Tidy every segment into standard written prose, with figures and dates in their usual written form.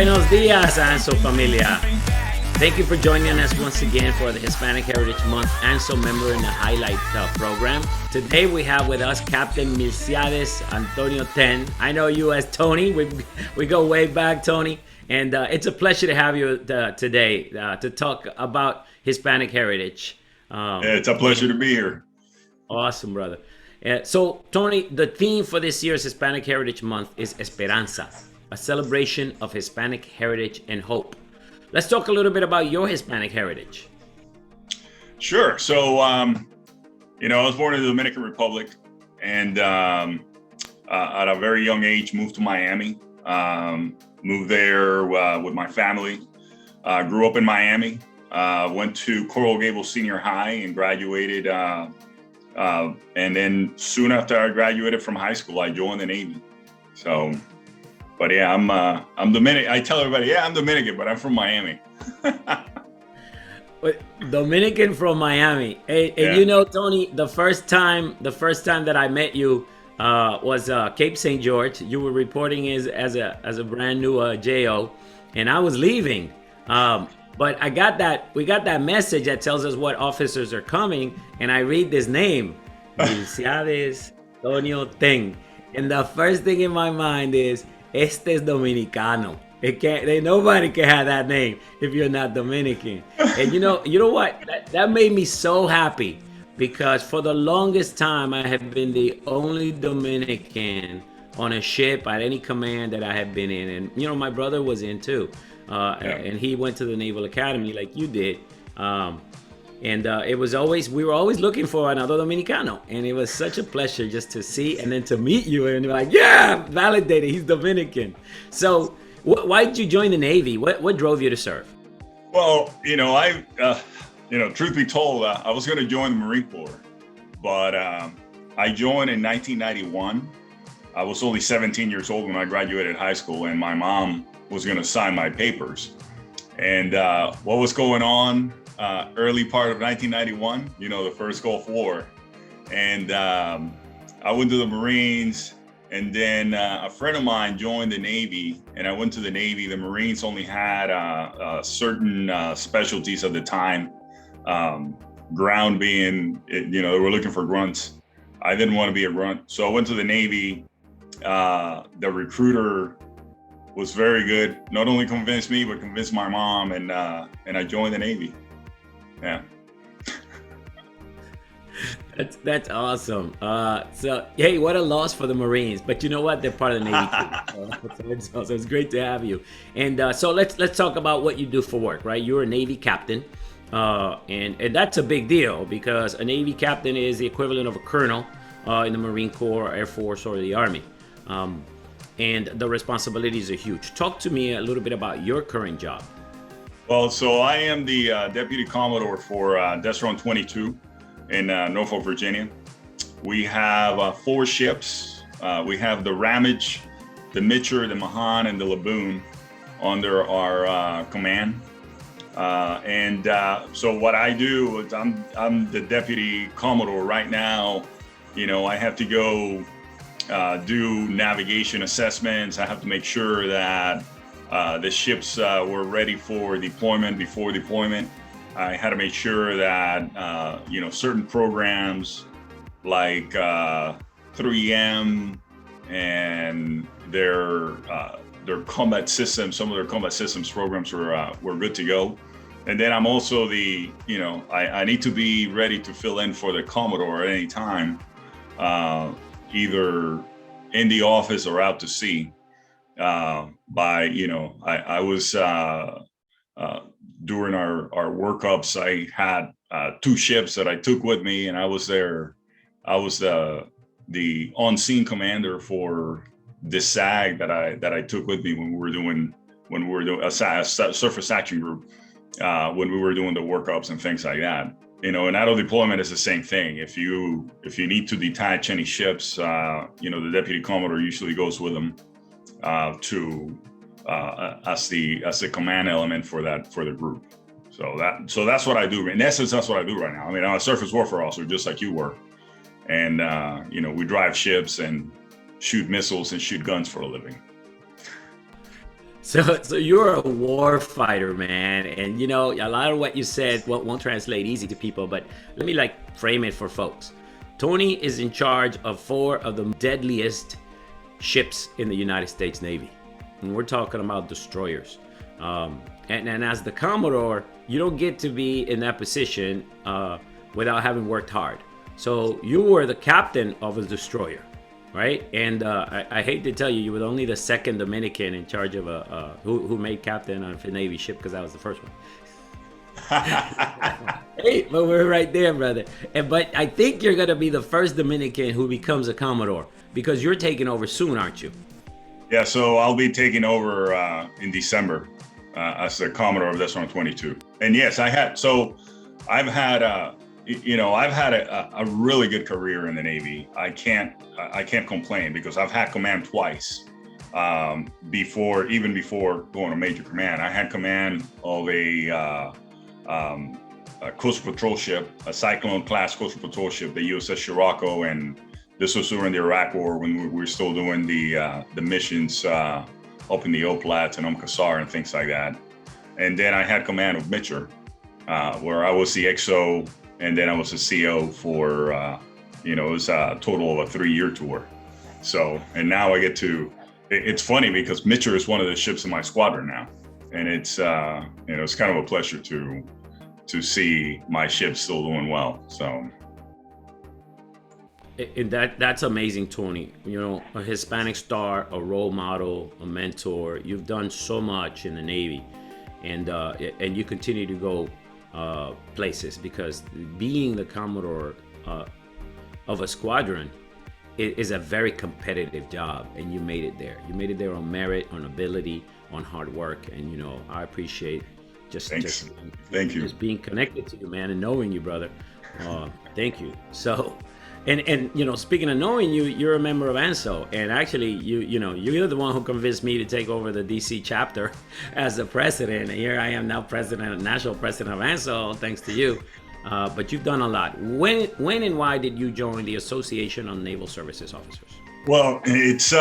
Buenos dias, Anso familia. Thank you for joining us once again for the Hispanic Heritage Month Anso Member in the Highlight program. Today we have with us Captain Milciades Antonio Ten. I know you as Tony. We go way back, Tony. And it's a pleasure to have you today to talk about Hispanic heritage. It's a pleasure to be here. Awesome, brother. So, Tony, the theme for this year's Hispanic Heritage Month is Esperanza, a celebration of Hispanic heritage and hope. Let's talk a little bit about your Hispanic heritage. Sure. So, I was born in the Dominican Republic, and at a very young age, moved to Miami. Moved there with my family. Grew up in Miami. Went to Coral Gables Senior High and graduated. And then soon after I graduated from high school, I joined the Navy. So, but yeah, I'm Dominican. I tell everybody, yeah, I'm Dominican, but I'm from Miami. Dominican from Miami. And Yeah. you know, Tony, the first time that I met you was Cape St. George. You were reporting as a brand new JO, and I was leaving. But we got that message that tells us what officers are coming, and I read this name, Milciades Antonio Ten, and the first thing in my mind is, este es Dominicano. Nobody can have that name if you're not Dominican. And you know what? That made me so happy, because for the longest time I have been the only Dominican on a ship at any command that I have been in, and my brother was in too. And he went to the Naval Academy like you did. It was we were always looking for another Dominicano. And it was such a pleasure just to see and then to meet you. And you're like, yeah, validated, he's Dominican. So why did you join the Navy? What drove you to serve? Well, truth be told, I was going to join the Marine Corps, but I joined in 1991. I was only 17 years old when I graduated high school, and my mom was going to sign my papers. And what was going on early part of 1991, the first Gulf War. And I went to the Marines, and then a friend of mine joined the Navy, and I went to the Navy. The Marines only had certain specialties at the time, ground being, they were looking for grunts. I didn't want to be a grunt. So I went to the Navy. The recruiter was very good. Not only convinced me, but convinced my mom, and I joined the Navy. Yeah. That's awesome. So hey, what a loss for the Marines, but you know what? They're part of the Navy too. So it's great to have you. And so let's talk about what you do for work, right? You're a Navy captain, and that's a big deal, because a Navy captain is the equivalent of a colonel in the Marine Corps, Air Force, or the Army. And the responsibilities are huge. Talk to me a little bit about your current job. Well, so I am the Deputy Commodore for Desron 22 in Norfolk, Virginia. We have 4 ships. We have the Ramage, the Mitcher, the Mahan, and the Laboon under our command. So what I do is I'm the Deputy Commodore right now. I have to go do navigation assessments. I have to make sure that the ships were ready for deployment before deployment. I had to make sure that certain programs like 3M and their combat systems, some of their combat systems programs were good to go. And then I'm also I need to be ready to fill in for the Commodore at any time. Either in the office or out to sea. I was during our workups, I had 2 ships that I took with me, and I was there. I was the on-scene commander for this SAG that I took with me when we were doing a surface action group, when we were doing the workups and things like that. And auto deployment is the same thing. If you need to detach any ships, the Deputy Commodore usually goes with them as the command element for the group. So that's what I do. In essence, that's what I do right now. I mean, I'm a surface warfare officer, just like you were, and we drive ships and shoot missiles and shoot guns for a living. So you're a war fighter, man, and you know a lot of what you said won't translate easy to people. But let me like frame it for folks. Tony is in charge of four of the deadliest ships in the United States Navy, and we're talking about destroyers. And as the Commodore, you don't get to be in that position without having worked hard. So you were the captain of a destroyer, right? And I hate to tell you, you were only the second Dominican in charge of who made captain of a Navy ship, because that was the first one. Hey, but we're right there, brother. But I think you're gonna be the first Dominican who becomes a Commodore, because you're taking over soon, aren't you? Yeah, so I'll be taking over in December as the Commodore of this one 22. And yes, I've had a really good career in the Navy. I can't complain because I've had command twice. Before going to major command, I had command of a coastal patrol ship, a Cyclone class coastal patrol ship, the USS Scirocco, and this was during the Iraq War when we were still doing the missions up in the Oplats and Qasar and things like that. And then I had command of Mitcher, where I was the XO, and then I was the CO for, it was a total of a 3-year tour. So, and now I get to, it's funny because Mitcher is one of the ships in my squadron now. And it's, it's kind of a pleasure to see my ship still doing well, so. And that's amazing, Tony. You know, a Hispanic star, a role model, a mentor. You've done so much in the Navy, and you continue to go places, because being the Commodore of a squadron is a very competitive job, and you made it there. You made it there on merit, on ability, on hard work, and you know I appreciate Thank you. Just being connected to you, man, and knowing you, brother. Thank you. So. And you know, speaking of knowing you, you're a member of Anso, and actually, you're the one who convinced me to take over the DC chapter as the president. And here I am now, national president of Anso, thanks to you. But you've done a lot. When and why did you join the Association of Naval Services Officers? Well, it's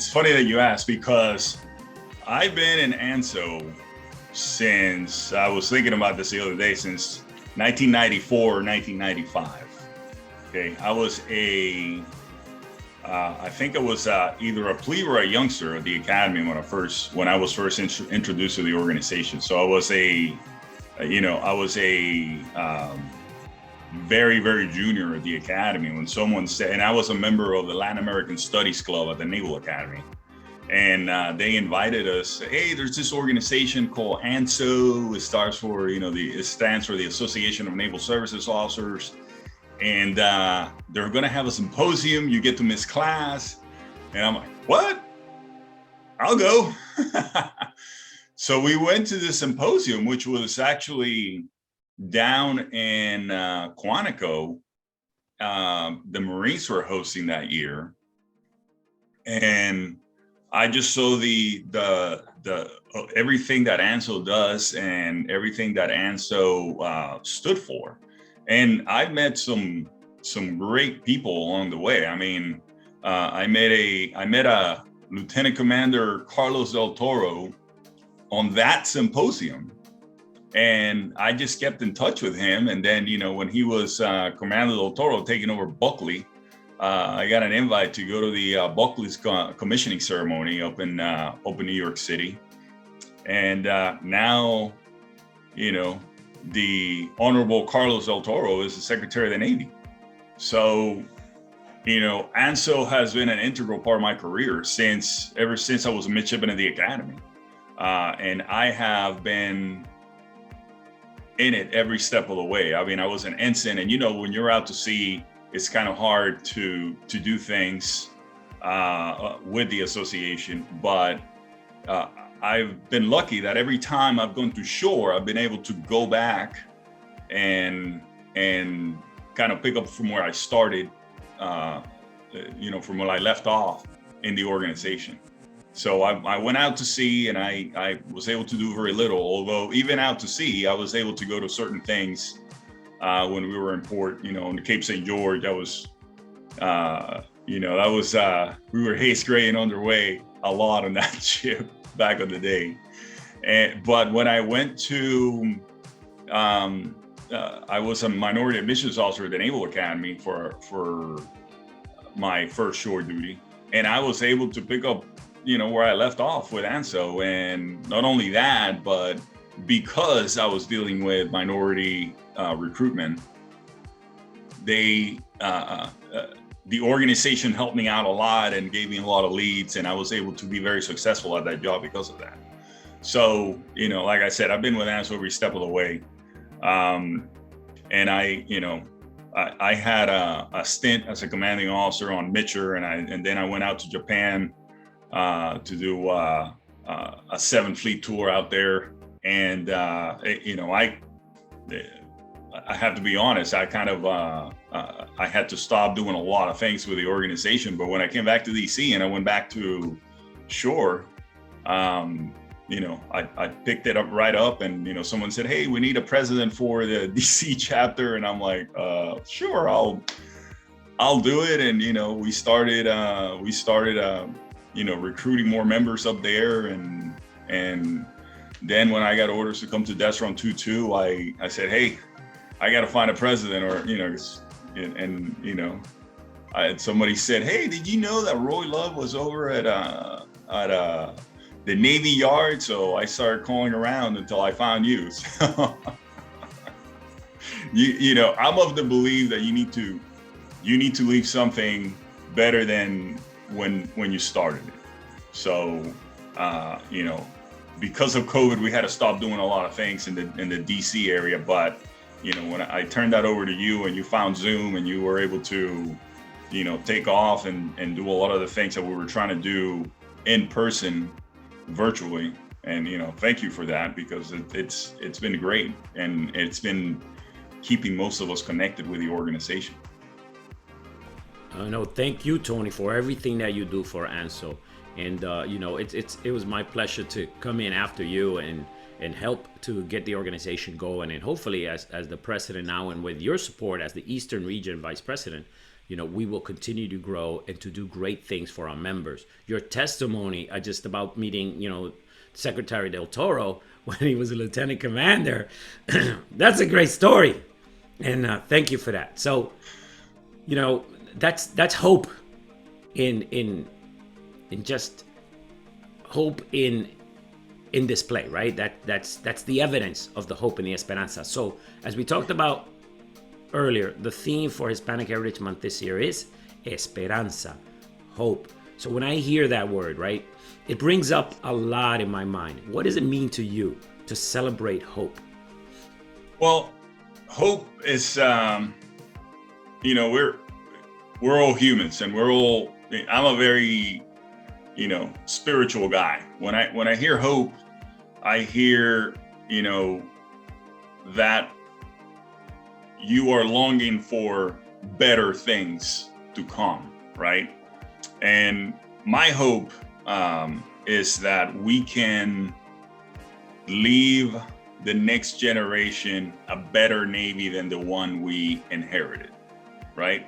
funny that you asked, because I've been in Anso since, I was thinking about this the other day, since 1994 or 1995. Okay, I was I think I was either a plebe or a youngster at the academy when I was first introduced to the organization. So I was a very, very junior at the academy when someone said, and I was a member of the Latin American Studies Club at the Naval Academy. And they invited us, hey, there's this organization called ANSO. It stands for the Association of Naval Services Officers. And they're going to have a symposium. You get to miss class. And I'm like, what? I'll go. So we went to the symposium, which was actually down in Quantico. The Marines were hosting that year. And I just saw the everything that ANSO does and everything that ANSO stood for. And I met some great people along the way. I mean, I met a Lieutenant Commander Carlos Del Toro on that symposium, and I just kept in touch with him. And then, when he was Commander Del Toro taking over Buckley, I got an invite to go to the Buckley's commissioning ceremony up in New York City, and now, the Honorable Carlos Del Toro is the Secretary of the Navy. So, ANSO has been an integral part of my career ever since I was a midshipman at the academy. And I have been in it every step of the way. I mean, I was an ensign, and when you're out to sea, it's kind of hard to do things with the association, but I've been lucky that every time I've gone to shore, I've been able to go back and kind of pick up from where I started, from where I left off in the organization. So I went out to sea, and I was able to do very little, although even out to sea, I was able to go to certain things when we were in port, on the Cape St. George. I was, we were haze graying underway a lot on that ship. back of the day. But when I went to, I was a minority admissions officer at the Naval Academy for my first shore duty, and I was able to pick up, where I left off with Anso. And not only that, but because I was dealing with minority recruitment, the organization helped me out a lot and gave me a lot of leads, and I was able to be very successful at that job because of that. So, like I said, I've been with Anso every step of the way. And I had a stint as a commanding officer on Mitcher, and then I went out to Japan to do a 7th Fleet tour out there. And I have to be honest, I kind of I had to stop doing a lot of things with the organization. But when I came back to DC and I went back to shore, I picked it up right up, and someone said, "Hey, we need a president for the DC chapter," and I'm like, "Sure, I'll do it." And we started recruiting more members up there, and then when I got orders to come to Desron 2-2, I said, "Hey, I got to find a president," and somebody said, "Hey, did you know that Roy Love was over at the Navy Yard?" So I started calling around until I found you. So, I'm of the belief that you need to leave something better than when you started it. So, because of COVID, we had to stop doing a lot of things in the DC area. But, when I turned that over to you and you found Zoom and you were able to, take off and do a lot of the things that we were trying to do in person, virtually. And, thank you for that, because it's been great. And it's been keeping most of us connected with the organization. No, thank you, Tony, for everything that you do for Anso. And, it was my pleasure to come in after you and help to get the organization going. And hopefully as the president now, and with your support as the Eastern Region Vice President, we will continue to grow and to do great things for our members. Your testimony just about meeting, Secretary Del Toro when he was a lieutenant commander, that's a great story. And thank you for that. So, that's hope in just hope in display, right? That's the evidence of the hope in the esperanza. So as we talked about earlier, the theme for Hispanic Heritage Month this year is esperanza, hope. So when I hear that word, right, it brings up a lot in my mind. What does it mean to you to celebrate hope? Well, hope is, we're all humans, and I'm a very, spiritual guy. When I hear hope, I hear, that you are longing for better things to come, right? And my hope is that we can leave the next generation a better Navy than the one we inherited, right?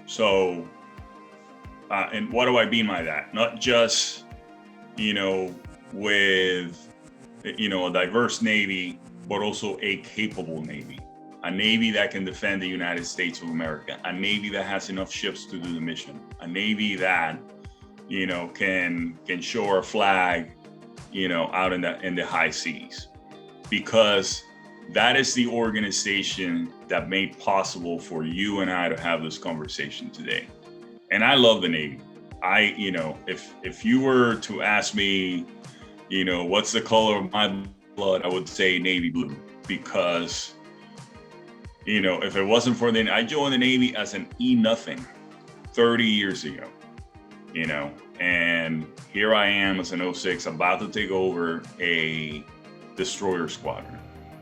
So, and what do I mean by that? Not just, with, a diverse Navy, but also a capable Navy. A Navy that can defend the United States of America. A Navy that has enough ships to do the mission. A Navy that, can show our flag, out in the high seas. Because that is the organization that made possible for you and I to have this conversation today. And I love the Navy. If you were to ask me, what's the color of my blood, I would say navy blue. Because, if it wasn't for I joined the Navy as an E-nothing 30 years ago, and here I am as an 06 about to take over a destroyer squadron.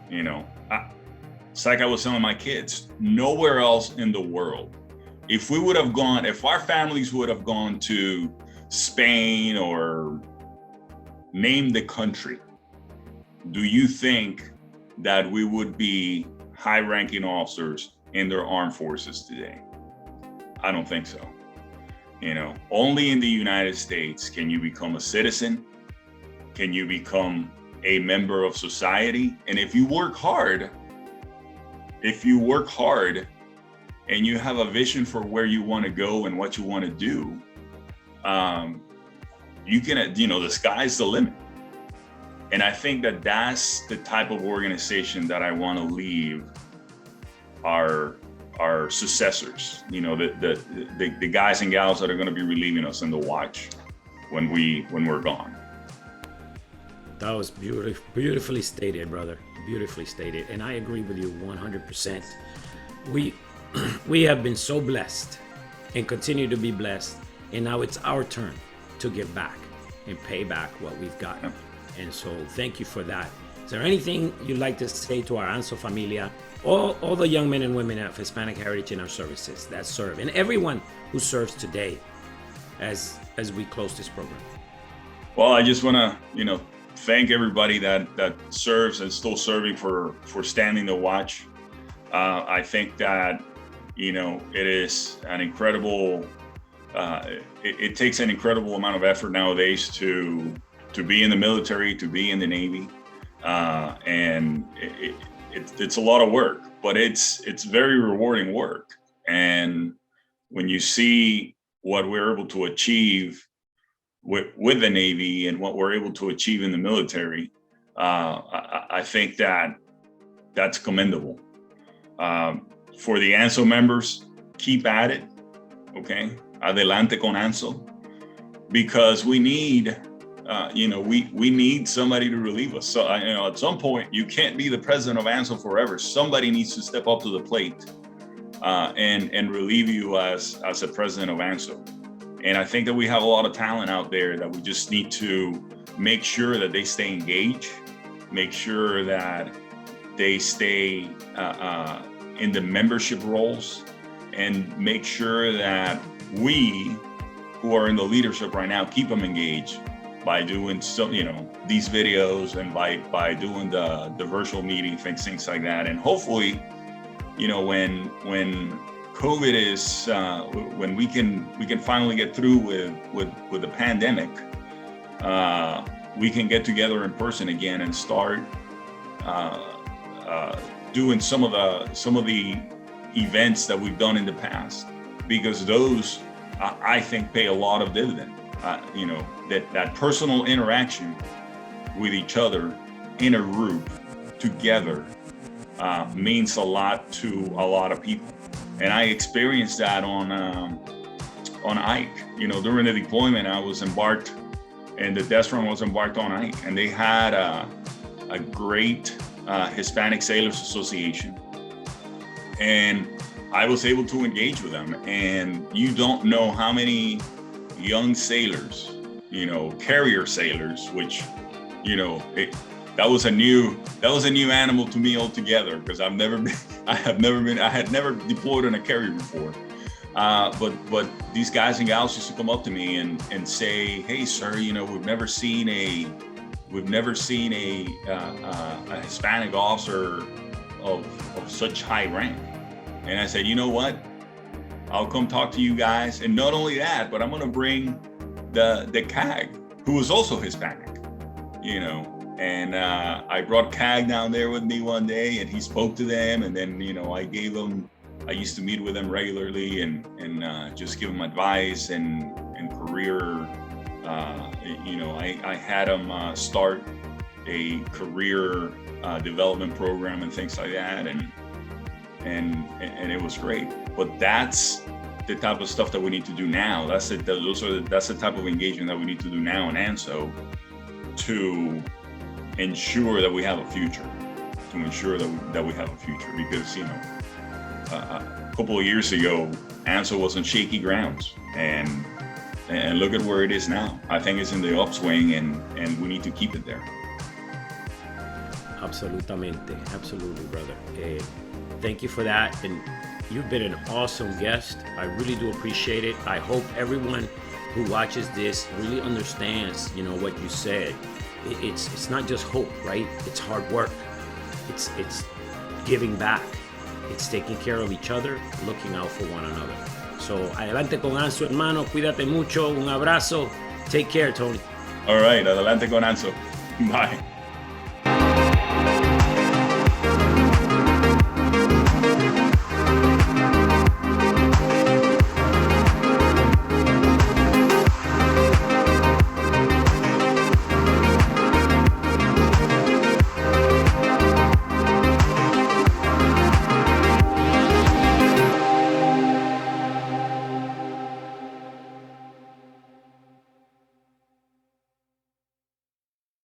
It's like I was telling my kids, nowhere else in the world, if our families would have gone to Spain or name the country, do you think that we would be high-ranking officers in their armed forces today? I don't think so. Only in the United States can you become a citizen can you become a member of society? And if you work hard and you have a vision for where you want to go and what you want to do, you can, the sky's the limit. And I think that that's the type of organization that I want to leave our successors, the guys and gals that are going to be relieving us in the watch when we're gone. That was beautifully stated, brother. Beautifully stated. And I agree with you 100%. We have been so blessed and continue to be blessed. And now it's our turn to give back and pay back what we've gotten. And so thank you for that. Is there anything you'd like to say to our Anso familia, all the young men and women of Hispanic heritage in our services that serve, and everyone who serves today as we close this program? Well, I just want to, thank everybody that serves and still serving for standing the watch. I think that, it is an incredible, it takes an incredible amount of effort nowadays to be in the military, to be in the Navy. And it's a lot of work, but it's very rewarding work. And when you see what we're able to achieve with the Navy and what we're able to achieve in the military, I think that that's commendable. For the Anso members, keep at it, okay? Adelante con Anso, because we need, we need somebody to relieve us. So, at some point, you can't be the president of Anso forever. Somebody needs to step up to the plate and relieve you as a president of Anso. And I think that we have a lot of talent out there that we just need to make sure that they stay engaged, make sure that they stay in the membership roles, and make sure that we who are in the leadership right now keep them engaged by doing these videos and by doing the virtual meeting things like that. And hopefully, when COVID is when we can finally get through with the pandemic, we can get together in person again and start doing some of the events that we've done in the past, because those I think pay a lot of dividend. That personal interaction with each other in a group together means a lot to a lot of people. And I experienced that on Ike. During the deployment, I was embarked, and the death run was embarked on Ike, and they had a great Hispanic Sailors Association, and I was able to engage with them. And you don't know how many young sailors, carrier sailors, which, that was a new animal to me altogether, because I had never deployed on a carrier before. But these guys and gals used to come up to me and say, "Hey, sir, we've never seen a Hispanic officer of such high rank." And I said, "You know what? I'll come talk to you guys. And not only that, but I'm going to bring the CAG, who was also Hispanic, And I brought CAG down there with me one day, and he spoke to them. And then, I used to meet with them regularly and just give them advice and career. I had them start a career development program and things like that. And it was great. But that's the type of stuff that we need to do now. That's the type of engagement that we need to do now in Anso to ensure that we have a future. Because a couple of years ago, Anso was on shaky grounds, and look at where it is now. I think it's in the upswing, and we need to keep it there. Absolutely, brother. Thank you for that, and you've been an awesome guest. I really do appreciate it. I hope everyone who watches this really understands, what you said. It's not just hope, right? It's hard work. It's giving back. It's taking care of each other, looking out for one another. So, adelante con Anso, hermano. Cuídate mucho. Un abrazo. Take care, Tony. All right. Adelante con Anso. Bye.